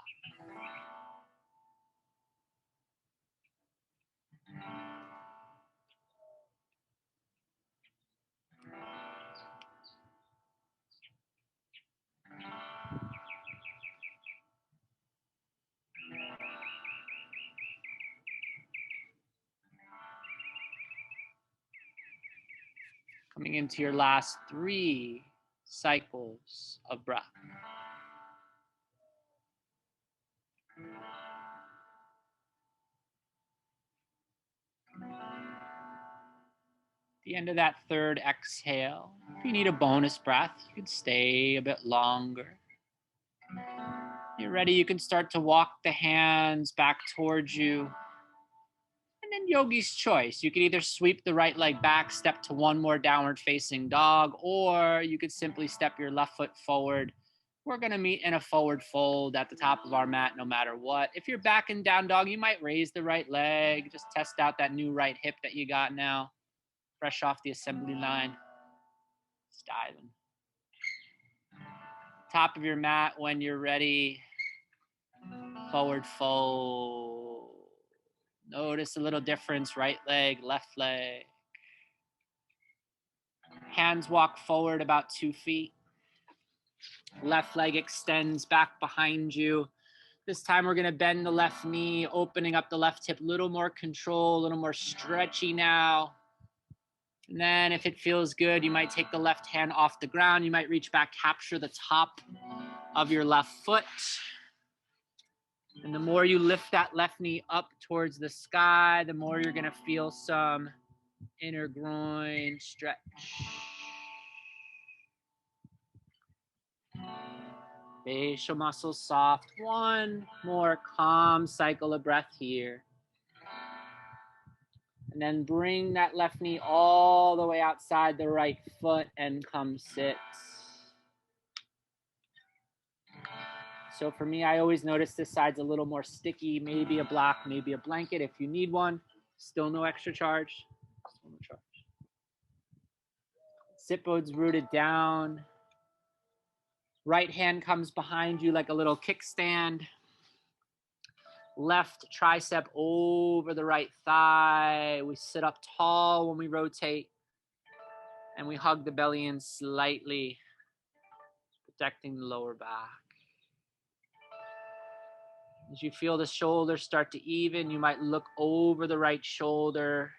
Coming into your last 3 cycles of breath. The end of that 3rd exhale. If you need a bonus breath, you can stay a bit longer. You're ready, you can start to walk the hands back towards you. And then yogi's choice. You can either sweep the right leg back, step to one more downward facing dog, or you could simply step your left foot forward. We're gonna meet in a forward fold at the top of our mat no matter what. If you're back in down dog, you might raise the right leg, just test out that new right hip that you got now. Fresh off the assembly line. Styling. Top of your mat when you're ready. Forward fold. Notice a little difference, right leg, left leg. Hands walk forward about 2 feet. Left leg extends back behind you. This time we're gonna bend the left knee, opening up the left hip, a little more control, a little more stretchy now. And then if it feels good, you might take the left hand off the ground. You might reach back, capture the top of your left foot. And the more you lift that left knee up towards the sky, the more you're gonna feel some inner groin stretch. Facial muscles soft. One more calm cycle of breath here. And then bring that left knee all the way outside the right foot and come sit. So for me, I always notice this side's a little more sticky, maybe a block, maybe a blanket if you need one. Still no extra charge. Still no charge. Sit bones rooted down. Right hand comes behind you like a little kickstand. Left tricep over the right thigh. We sit up tall when we rotate. And we hug the belly in slightly, protecting the lower back. As you feel the shoulders start to even, you might look over the right shoulder.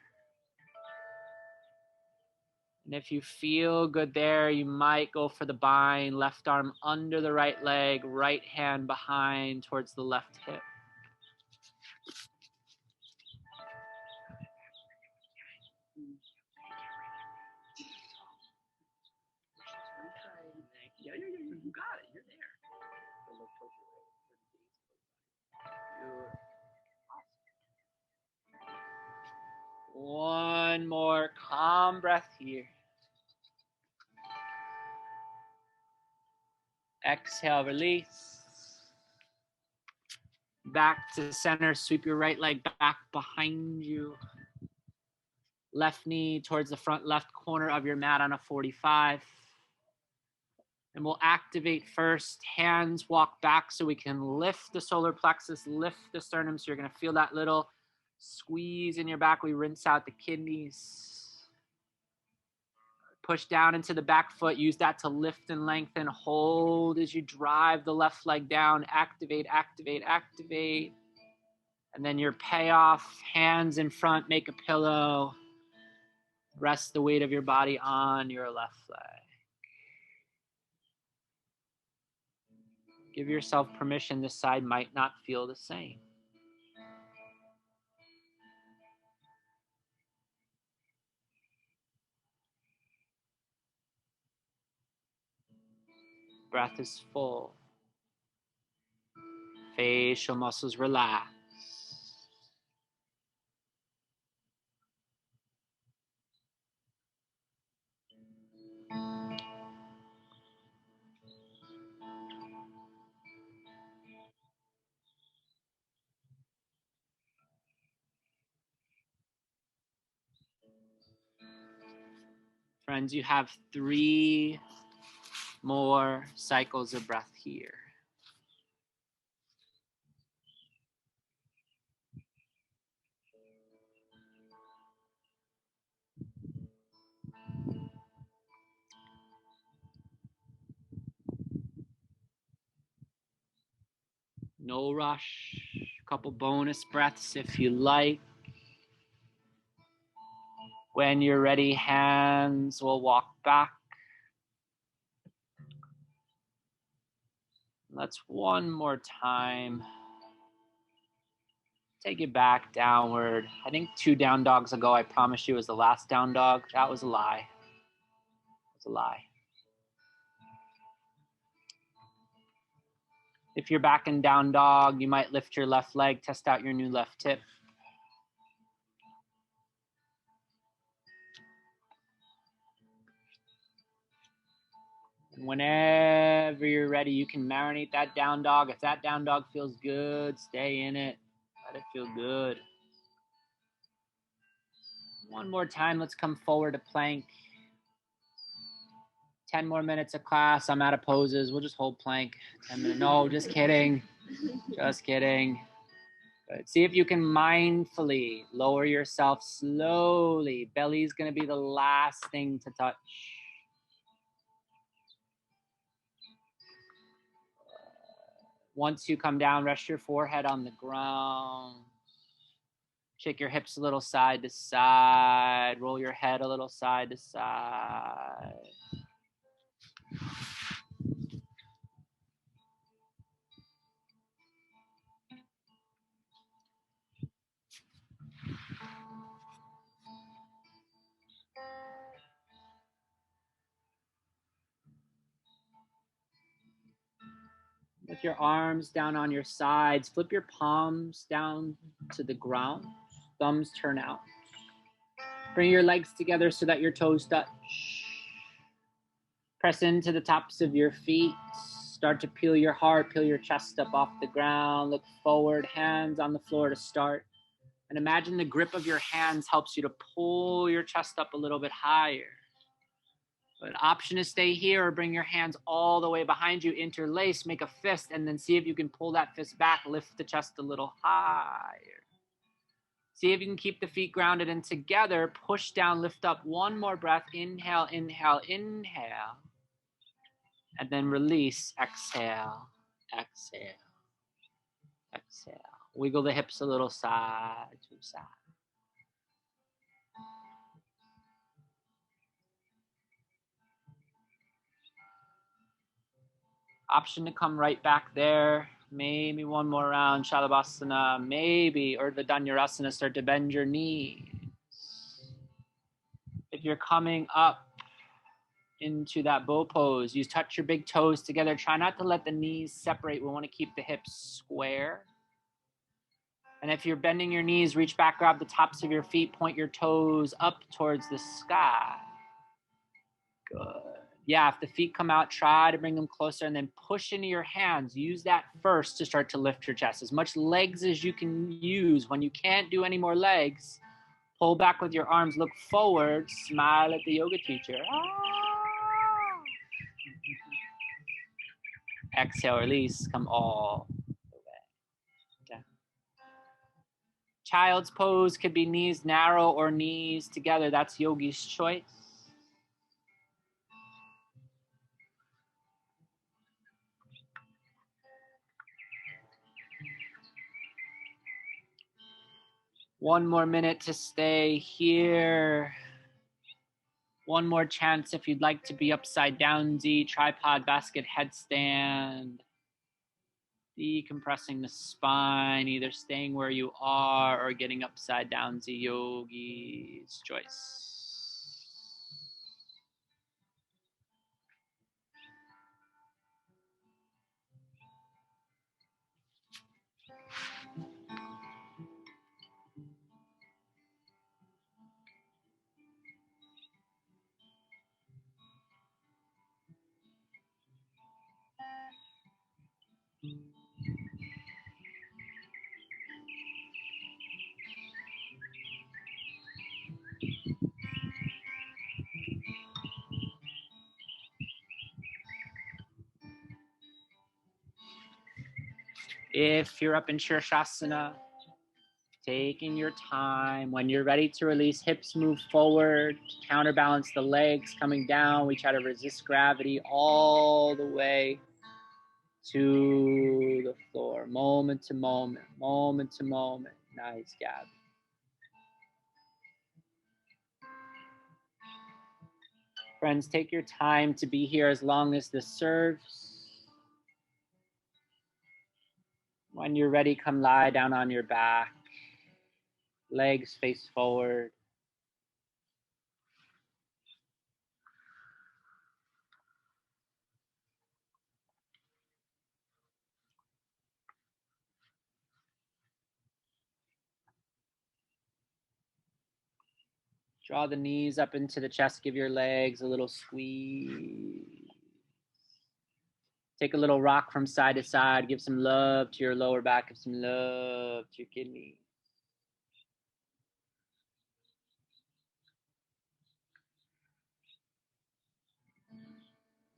And if you feel good there, you might go for the bind, left arm under the right leg, right hand behind towards the left hip. Yeah, you got it. You're there. One more calm breath here. Exhale, release. Back to center, sweep your right leg back behind you. Left knee towards the front left corner of your mat on a 45. And we'll activate first. Hands walk back so we can lift the solar plexus, lift the sternum. So you're going to feel that little squeeze in your back. We rinse out the kidneys. Push down into the back foot. Use that to lift and lengthen. Hold as you drive the left leg down. Activate, activate, activate. And then your payoff, hands in front, make a pillow. Rest the weight of your body on your left leg. Give yourself permission. This side might not feel the same. Breath is full. Facial muscles relax. Friends, you have 3 more cycles of breath here. No rush. A couple bonus breaths if you like. When you're ready, hands will walk back. Let's one more time. Take it back downward. I think 2 down dogs ago, I promised you it was the last down dog. That was a lie. It was a lie. If you're back in down dog, you might lift your left leg, test out your new left hip. And whenever you're ready, you can marinate that down dog. If that down dog feels good, stay in it. Let it feel good. One more time, let's come forward to plank. 10 more minutes of class. I'm out of poses. We'll just hold plank. 10 minutes. No, just kidding. Just kidding. But see if you can mindfully lower yourself slowly. Belly's going to be the last thing to touch. Once you come down, rest your forehead on the ground. Shake your hips a little side to side. Roll your head a little side to side. With your arms down on your sides, flip your palms down to the ground. Thumbs turn out. Bring your legs together so that your toes touch. Press into the tops of your feet. Start to peel your heart, peel your chest up off the ground. Look forward, hands on the floor to start. And imagine the grip of your hands helps you to pull your chest up a little bit higher. But option is stay here or bring your hands all the way behind you, interlace, make a fist, and then see if you can pull that fist back, lift the chest a little higher. See if you can keep the feet grounded and together, push down, lift up. One more breath, inhale, inhale, inhale. And then release, exhale, exhale, exhale. Wiggle the hips a little side to side. Option to come right back there. Maybe one more round, Shalabhasana, maybe, or the Dhanurasana, start to bend your knees. If you're coming up into that bow pose, you touch your big toes together. Try not to let the knees separate. We want to keep the hips square. And if you're bending your knees, reach back, grab the tops of your feet, point your toes up towards the sky. Good. Yeah, if the feet come out, try to bring them closer and then push into your hands. Use that first to start to lift your chest. As much legs as you can use. When you can't do any more legs, pull back with your arms, look forward, smile at the yoga teacher. Exhale, release, come all the way down. Child's pose could be knees narrow or knees together. That's yogi's choice. One more minute to stay here. One more chance if you'd like to be upside down Z, tripod, basket, headstand. Decompressing the spine, either staying where you are or getting upside down Z, yogi's choice. If you're up in Shirshasana, taking your time. When you're ready to release, hips move forward, counterbalance the legs coming down. We try to resist gravity all the way to the floor, moment to moment, moment to moment. Nice, Gabby. Friends, take your time to be here as long as this serves. When you're ready, come lie down on your back. Legs face forward. Draw the knees up into the chest. Give your legs a little squeeze. Take a little rock from side to side. Give some love to your lower back. Give some love to your kidneys.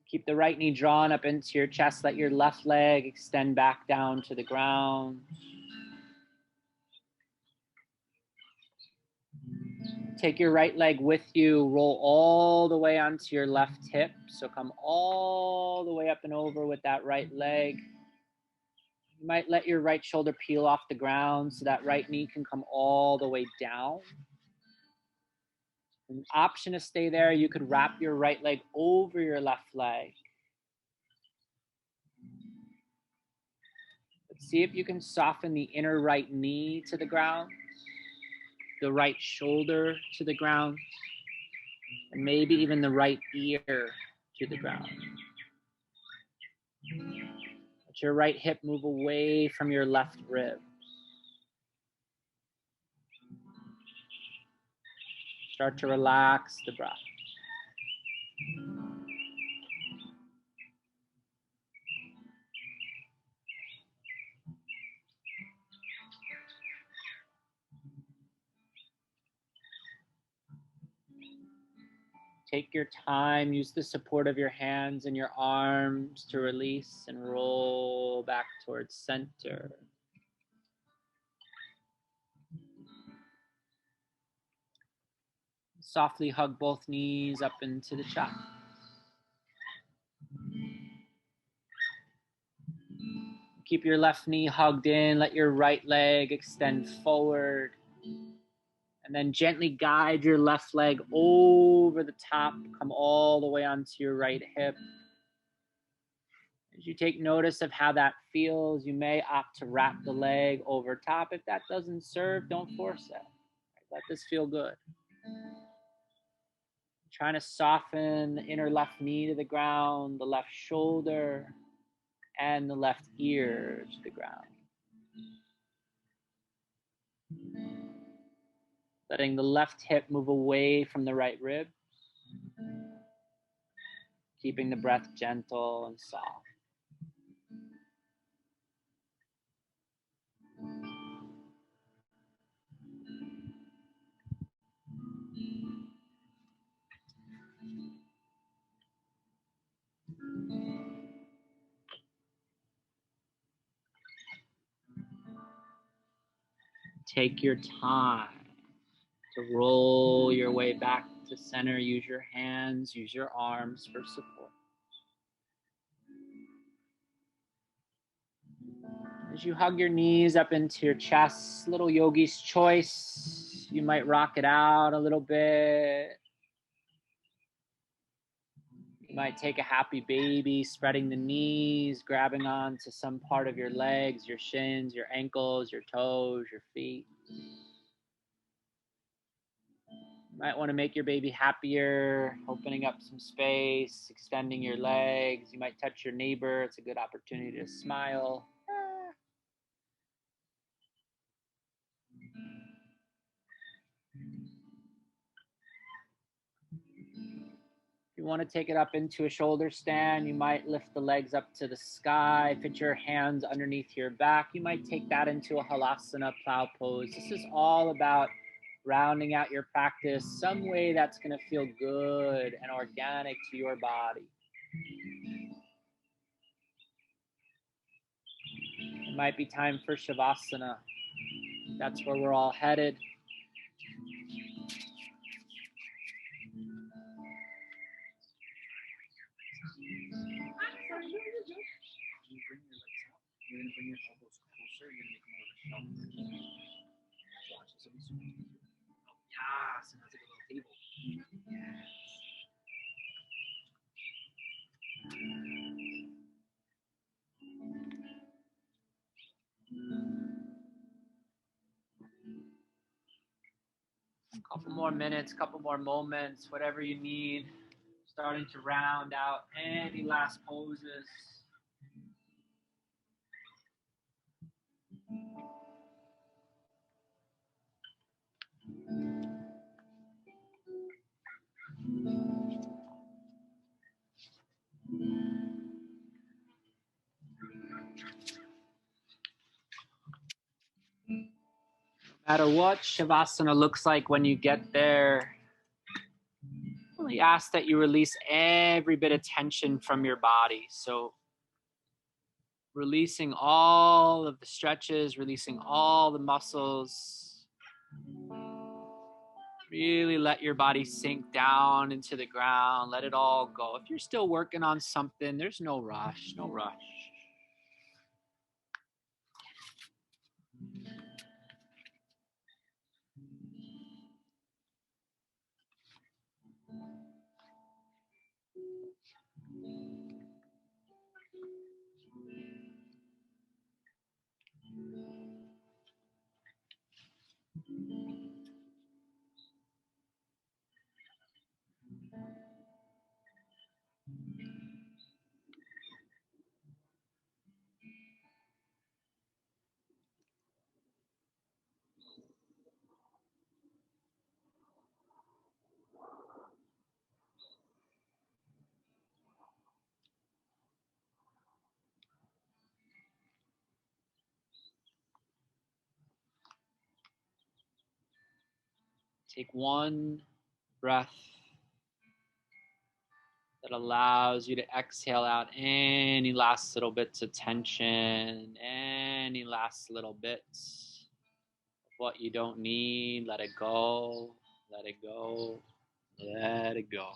Keep the right knee drawn up into your chest. Let your left leg extend back down to the ground. Take your right leg with you. Roll all the way onto your left hip. So come all the way up and over with that right leg. You might let your right shoulder peel off the ground so that right knee can come all the way down. An option to stay there, you could wrap your right leg over your left leg. But see if you can soften the inner right knee to the ground, the right shoulder to the ground, and maybe even the right ear to the ground. Let your right hip move away from your left rib. Start to relax the breath. Take your time, use the support of your hands and your arms to release and roll back towards center. Softly hug both knees up into the chest. Keep your left knee hugged in, let your right leg extend forward. And then gently guide your left leg over the top, come all the way onto your right hip. As you take notice of how that feels, you may opt to wrap the leg over top. If that doesn't serve, don't force it. Let this feel good. Trying to soften the inner left knee to the ground, the left shoulder, and the left ear to the ground. Letting the left hip move away from the right rib. Keeping the breath gentle and soft. Take your time to roll your way back to center. Use your hands, use your arms for support. As you hug your knees up into your chest, little yogi's choice. You might rock it out a little bit. You might take a happy baby, spreading the knees, grabbing onto some part of your legs, your shins, your ankles, your toes, your feet. You might want to make your baby happier, opening up some space, extending your legs. You might touch your neighbor. It's a good opportunity to smile. If you want to take it up into a shoulder stand, you might lift the legs up to the sky, put your hands underneath your back. You might take that into a halasana plow pose. This is all about rounding out your practice some way that's going to feel good and organic to your body. It might be time for Shavasana. That's where we're all headed. You're going to bring your elbows closer. You're going to make more of a shelf. Watch this. Oh, yes. And that's like a little table. Yes. A couple more minutes, couple more moments, whatever you need. Starting to round out any last poses. No matter what Shavasana looks like when you get there, really ask that you release every bit of tension from your body. So releasing all of the stretches, releasing all the muscles. Really let your body sink down into the ground. Let it all go. If you're still working on something, there's no rush, no rush. Take one breath that allows you to exhale out any last little bits of tension, any last little bits of what you don't need. Let it go, let it go, let it go.